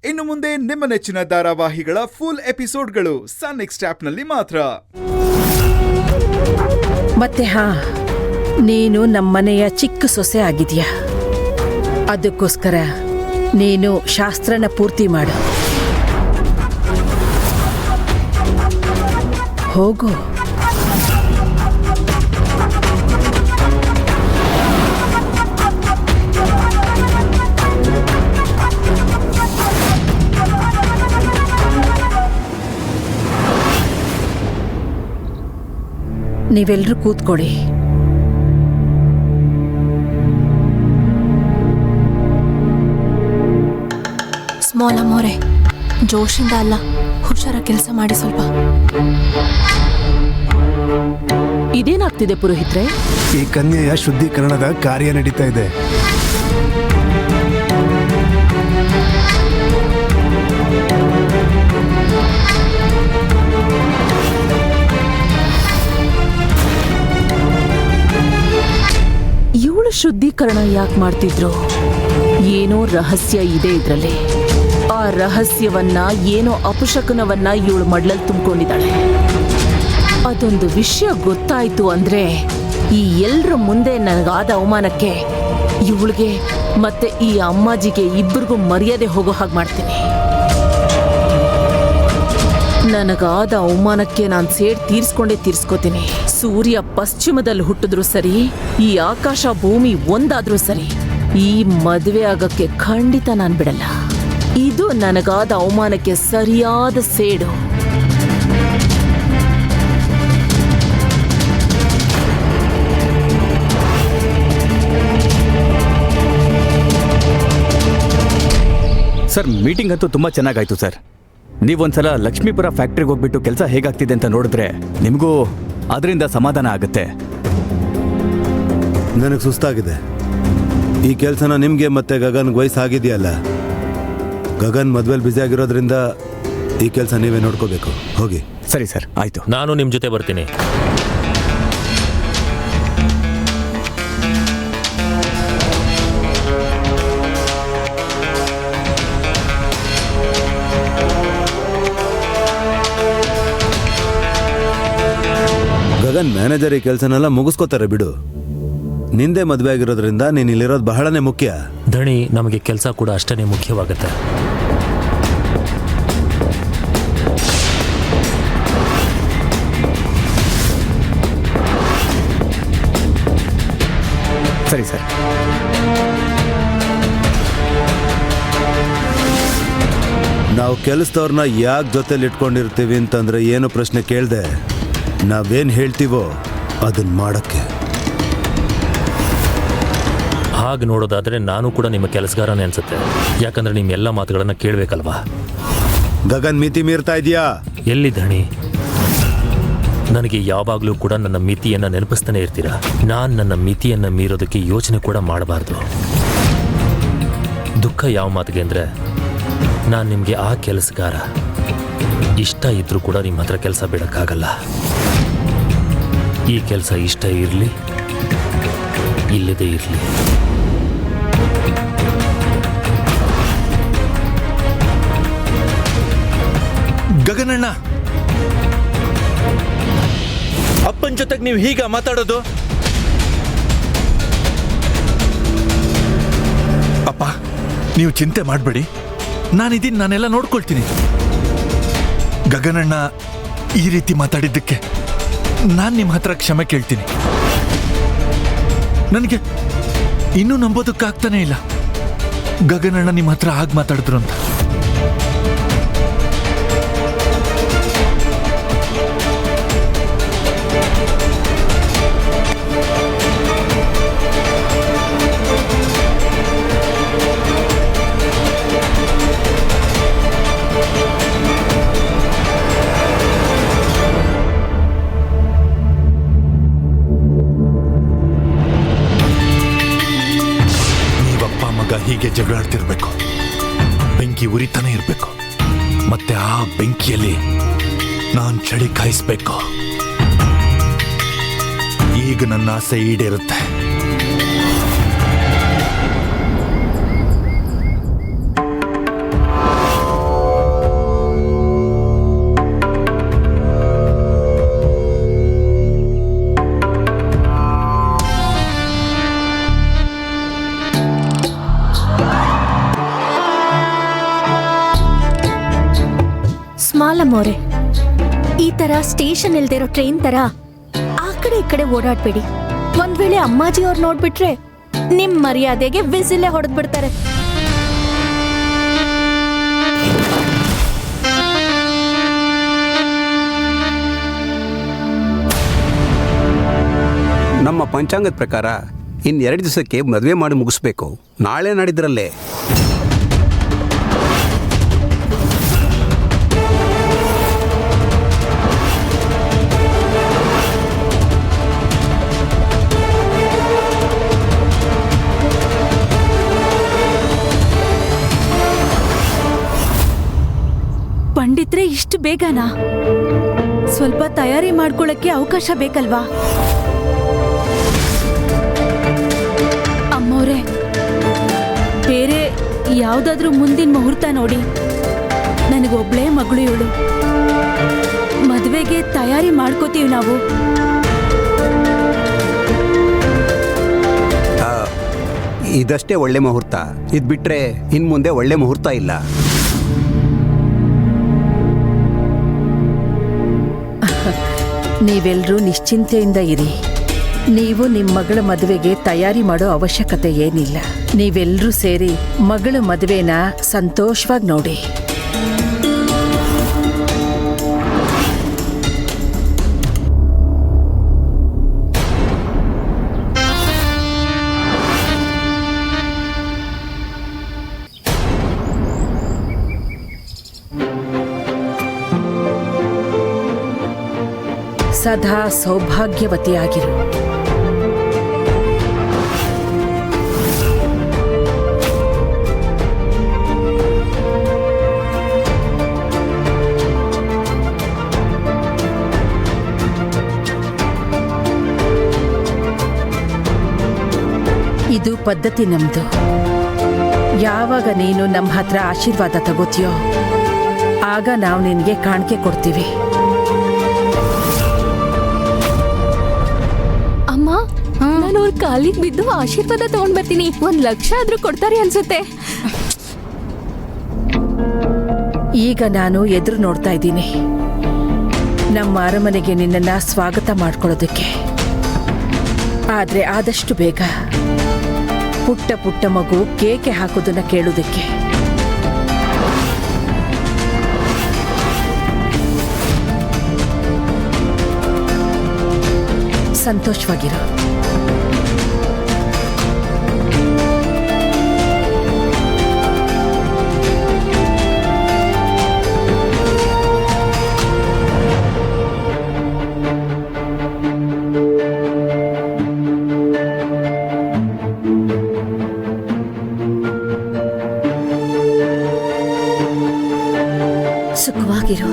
ಇನ್ನು ಮುಂದೆ ನಿಮ್ಮ ನೆಚ್ಚಿನ ಧಾರಾವಾಹಿಗಳ ಫುಲ್ ಎಪಿಸೋಡ್ಗಳು ಸನ್ ನೆಕ್ಸ್ಟ್ ಆಪ್ನಲ್ಲಿ ಮಾತ್ರ. ಮತ್ತೆ ನೀನು ನಮ್ಮನೆಯ ಚಿಕ್ಕ ಸೊಸೆ ಆಗಿದ್ಯಾ, ಅದಕ್ಕೋಸ್ಕರ ನೀನು ಶಾಸ್ತ್ರನ ಪೂರ್ತಿ ಮಾಡು. ಹೋಗು. ನೀವೆಲ್ಲರೂ ಕೂತ್ಕೊಳ್ಳಿ. ಸ್ಮಾಲ್ ಅಮ್ಮೋರೆ, ಜೋಶಿಂದ ಅಲ್ಲ, ಹುಷಾರ ಕೆಲಸ ಮಾಡಿ ಸ್ವಲ್ಪ. ಇದೇನಾಗ್ತಿದೆ ಪುರೋಹಿತ್ರೆ? ಈ ಕನ್ಯೆಯ ಶುದ್ಧೀಕರಣದ ಕಾರ್ಯ ನಡೀತಾ ಇದೆ. ಇವಳು ಶುದ್ಧೀಕರಣ ಯಾಕೆ ಮಾಡ್ತಿದ್ರು? ಏನೋ ರಹಸ್ಯ ಇದೆ ಇದ್ರಲ್ಲಿ. ಆ ರಹಸ್ಯವನ್ನ, ಏನೋ ಅಪಶಕುನವನ್ನ ಇವಳು ಮಡ್ಲಲ್ಲಿ ತುಂಬಿಕೊಂಡಿದ್ದಾಳೆ. ಅದೊಂದು ವಿಷಯ ಗೊತ್ತಾಯ್ತು ಅಂದ್ರೆ ಈ ಎಲ್ರ ಮುಂದೆ ನನಗಾದ ಅವಮಾನಕ್ಕೆ ಇವಳಿಗೆ ಮತ್ತೆ ಈ ಅಮ್ಮಾಜಿಗೆ ಇಬ್ಬರಿಗೂ ಮರ್ಯಾದೆ ಹೋಗೋ ಹಾಗೆ ಮಾಡ್ತೀನಿ. ನನಗಾದ ಅವಮಾನಕ್ಕೆ ನಾನು ಸೇಡ್ ತೀರ್ಸ್ಕೊಂಡೇ ತೀರ್ಸ್ಕೋತೀನಿ. ಸೂರ್ಯ ಪಶ್ಚಿಮದಲ್ಲಿ ಹುಟ್ಟಿದ್ರು ಸರಿ, ಈ ಆಕಾಶ ಭೂಮಿ ಒಂದಾದ್ರೂ ಸರಿ, ಈ ಮದುವೆ ಆಗಕ್ಕೆ ಖಂಡಿತ ನಾನು ಬಿಡಲ್ಲ. ಇದು ನನಗಾದ ಅವಮಾನಕ್ಕೆ ಸರಿಯಾದ ಸೇಡು. ಸರ್, ಮೀಟಿಂಗ್ ಅಂತೂ ತುಂಬ ಚೆನ್ನಾಗಾಯ್ತು ಸರ್. ನೀವೊಂದ್ಸಲ ಲಕ್ಷ್ಮೀಪುರ ಫ್ಯಾಕ್ಟ್ರಿಗೆ ಹೋಗ್ಬಿಟ್ಟು ಕೆಲಸ ಹೇಗಾಗ್ತಿದೆ ಅಂತ ನೋಡಿದ್ರೆ ನಿಮಗೂ ಅದರಿಂದ ಸಮಾಧಾನ ಆಗುತ್ತೆ. ನನಗೆ ಸುಸ್ತಾಗಿದೆ. ಈ ಕೆಲಸನ ನಿಮಗೆ ಮತ್ತೆ ಗಗನ್ಗೆ ವಯಸ್ಸಾಗಿದೆಯಲ್ಲ. ಗಗನ್ ಮದುವೆಲಿ ಬ್ಯುಸಿ ಆಗಿರೋದ್ರಿಂದ ಈ ಕೆಲಸ ನೀವೇ ನೋಡ್ಕೋಬೇಕು. ಹೋಗಿ. ಸರಿ ಸರ್, ಆಯಿತು. ನಾನು ನಿಮ್ಮ ಜೊತೆ ಬರ್ತೀನಿ. ಗಗನ್ ಮ್ಯಾನೇಜರ್ ಈ ಕೆಲಸನೆಲ್ಲ ಮುಗಿಸ್ಕೋತಾರೆ ಬಿಡು. ನಿಂದೆ ಮದುವೆ ಆಗಿರೋದ್ರಿಂದ ನೀನು ಇಲ್ಲಿರೋದು ಬಹಳನೇ ಮುಖ್ಯ. ಧಣಿ, ನಮಗೆ ಕೆಲಸ ಕೂಡ ಅಷ್ಟೇ ಮುಖ್ಯವಾಗುತ್ತೆ. ಸರಿ ಸರ್. ನಾವು ಕೆಲಸದವ್ರನ್ನ ಯಾಕೆ ಜೊತೆಲಿ ಇಟ್ಕೊಂಡಿರ್ತೀವಿ ಅಂತಂದ್ರೆ ಏನು ಪ್ರಶ್ನೆ ಕೇಳ್ದೆ ನಾವೇನು ಹೇಳ್ತೀವೋ ಅದನ್ನ ಮಾಡಕ್ಕೆ. ಹಾಗೆ ನೋಡೋದಾದ್ರೆ ನಾನು ಕೂಡ ನಿಮ್ಮ ಕೆಲಸಗಾರನೇ ಅನ್ಸುತ್ತೆ. ಯಾಕಂದ್ರೆ ನಿಮ್ಮ ಎಲ್ಲ ಮಾತುಗಳನ್ನ ಕೇಳಬೇಕಲ್ವಾ? ಗಗನ್ ಮಿತಿ ಮೀರ್ತಾ ಇದೆಯಾ? ಎಲ್ಲಿ ಧಣಿ, ನನಗೆ ಯಾವಾಗಲೂ ಕೂಡ ನನ್ನ ಮಿತಿಯನ್ನ ನೆನಪಿಸ್ತಾನೆ ಇರ್ತೀರಾ. ನಾನು ನನ್ನ ಮಿತಿಯನ್ನ ಮೀರೋದಕ್ಕೆ ಯೋಚನೆ ಕೂಡ ಮಾಡಬಾರ್ದು. ದುಃಖ ಯಾವ ಮಾತಿಗೆ ಅಂದರೆ, ನಾನು ನಿಮಗೆ ಆ ಕೆಲಸಗಾರ. ಇಷ್ಟ ಇದ್ರೂ ಕೂಡ ನಿಮ್ಮ ಹತ್ರ ಕೆಲಸ ಬಿಡೋಕ್ಕಾಗಲ್ಲ. ಈ ಕೆಲಸ ಇಷ್ಟ ಇರಲಿ ಇಲ್ಲದೇ ಇರಲಿ. ಗಗನಣ್ಣ, ಅಪ್ಪನ ಜೊತೆಗೆ ನೀವು ಹೀಗ ಮಾತಾಡೋದು? ಅಪ್ಪ, ನೀವು ಚಿಂತೆ ಮಾಡಬೇಡಿ, ನಾನಿದ್ದೀನಿ, ನಾನೆಲ್ಲ ನೋಡ್ಕೊಳ್ತೀನಿ. ಗಗನಣ್ಣ ಈ ರೀತಿ ಮಾತಾಡಿದ್ದಕ್ಕೆ ನಾನು ನಿಮ್ಮ ಹತ್ರ ಕ್ಷಮೆ ಕೇಳ್ತೀನಿ. ನನಗೆ ಇನ್ನೂ ನಂಬೋದಕ್ಕಾಗ್ತಾನೆ ಇಲ್ಲ ಗಗನಣ್ಣ ನಿಮ್ಮ ಹತ್ರ ಹಾಗೆ ಮಾತಾಡಿದ್ರು ಅಂತ. ಹೀಗೆ ಜಗಳಾಡ್ತಿರ್ಬೇಕು, ಬೆಂಕಿ ಉರಿತಾನೆ ಇರಬೇಕು, ಮತ್ತೆ ಆ ಬೆಂಕಿಯಲ್ಲಿ ನಾನು ಚಳಿ ಕಾಯಿಸ್ಬೇಕು. ಈಗ ನನ್ನ ಆಸೆ ಈಡೇರುತ್ತೆ. ಸ್ಮಾಲ್ ಅಮ್ಮೋರೆ, ಈ ತರ ಸ್ಟೇಷನ್ ಇಲ್ದೇ ಇರೋ ಟ್ರೈನ್ ತರ ಆ ಕಡೆ ಈ ಕಡೆ ಓಡಾಡ್ಬೇಡಿ. ಒಂದ್ ವೇಳೆ ಅಮ್ಮಾಜಿ ಅವ್ರು ನೋಡ್ಬಿಟ್ರೆ ನಿಮ್ ಮರ್ಯಾದೆಗೆ ವಿಸಿಲೇ ಹೊಡೆದ್ ಬಿಡ್ತಾರೆ. ನಮ್ಮ ಪಂಚಾಂಗದ ಪ್ರಕಾರ ಇನ್ನು 2 ದಿವಸಕ್ಕೆ ಮದುವೆ ಮಾಡಿ ಮುಗಿಸ್ಬೇಕು. ನಾಳೆ ನಾಡಿದ್ರಲ್ಲೇ. ಪಂಡಿತ್ರೆ, ಇಷ್ಟು ಬೇಗನಾ? ಸ್ವಲ್ಪ ತಯಾರಿ ಮಾಡ್ಕೊಳ್ಳಕ್ಕೆ ಅವಕಾಶ ಬೇಕಲ್ವಾ? ಅಮ್ಮವ್ರೆ, ಬೇರೆ ಯಾವ್ದಾದ್ರೂ ಮುಂದಿನ ಮುಹೂರ್ತ ನೋಡಿ. ನನಗೊಬ್ಳೇ ಮಗಳು ಇವಳು. ಮದುವೆಗೆ ತಯಾರಿ ಮಾಡ್ಕೋತೀವಿ ನಾವು. ಇದಷ್ಟೇ ಒಳ್ಳೆ ಮುಹೂರ್ತ. ಇದು ಬಿಟ್ರೆ ಇನ್ನು ಮುಂದೆ ಒಳ್ಳೆ ಮುಹೂರ್ತ ಇಲ್ಲ. ನೀವೆಲ್ಲರೂ ನಿಶ್ಚಿಂತೆಯಿಂದ ಇರಿ. ನೀವು ನಿಮ್ಮ ಮಗಳ ಮದುವೆಗೆ ತಯಾರಿ ಮಾಡೋ ಅವಶ್ಯಕತೆ ಏನಿಲ್ಲ. ನೀವೆಲ್ಲರೂ ಸೇರಿ ಮಗಳ ಮದುವೆನ ಸಂತೋಷವಾಗಿ ನೋಡಿ. ಸದಾ ಸೌಭಾಗ್ಯವತಿಯಾಗಿರು. ಇದು ಪದ್ಧತಿ ನಮ್ದು. ಯಾವಾಗ ನೀನು ನಮ್ಮ ಹತ್ರ ಆಶೀರ್ವಾದ ತಗೋತೀಯೋ ಆಗ ನಾವು ನಿನಗೆ ಕಾಣಿಕೆ ಕೊಡ್ತೀವಿ. ಅಮ್ಮ, ನಾನು ಅವ್ರ ಕಾಲಿಗೆ ಬಿದ್ದು ಆಶೀರ್ವಾದ ತಗೊಂಡ್ ಬರ್ತೀನಿ. 1 ಲಕ್ಷ ಆದ್ರೂ ಕೊಡ್ತಾರೆ ಅನ್ಸುತ್ತೆ. ಈಗ ನಾನು ಎದುರು ನೋಡ್ತಾ ಇದ್ದೀನಿ ನಮ್ಮ ಅರಮನೆಗೆ ನಿನ್ನನ್ನು ಸ್ವಾಗತ ಮಾಡ್ಕೊಳ್ಳೋದಕ್ಕೆ. ಆದರೆ ಆದಷ್ಟು ಬೇಗ ಪುಟ್ಟ ಪುಟ್ಟ ಮಗು ಕೇಕೆ ಹಾಕೋದನ್ನ ಕೇಳೋದಕ್ಕೆ. ಸಂತೋಷವಾಗಿರು. ಸುಖವಾಗಿರು.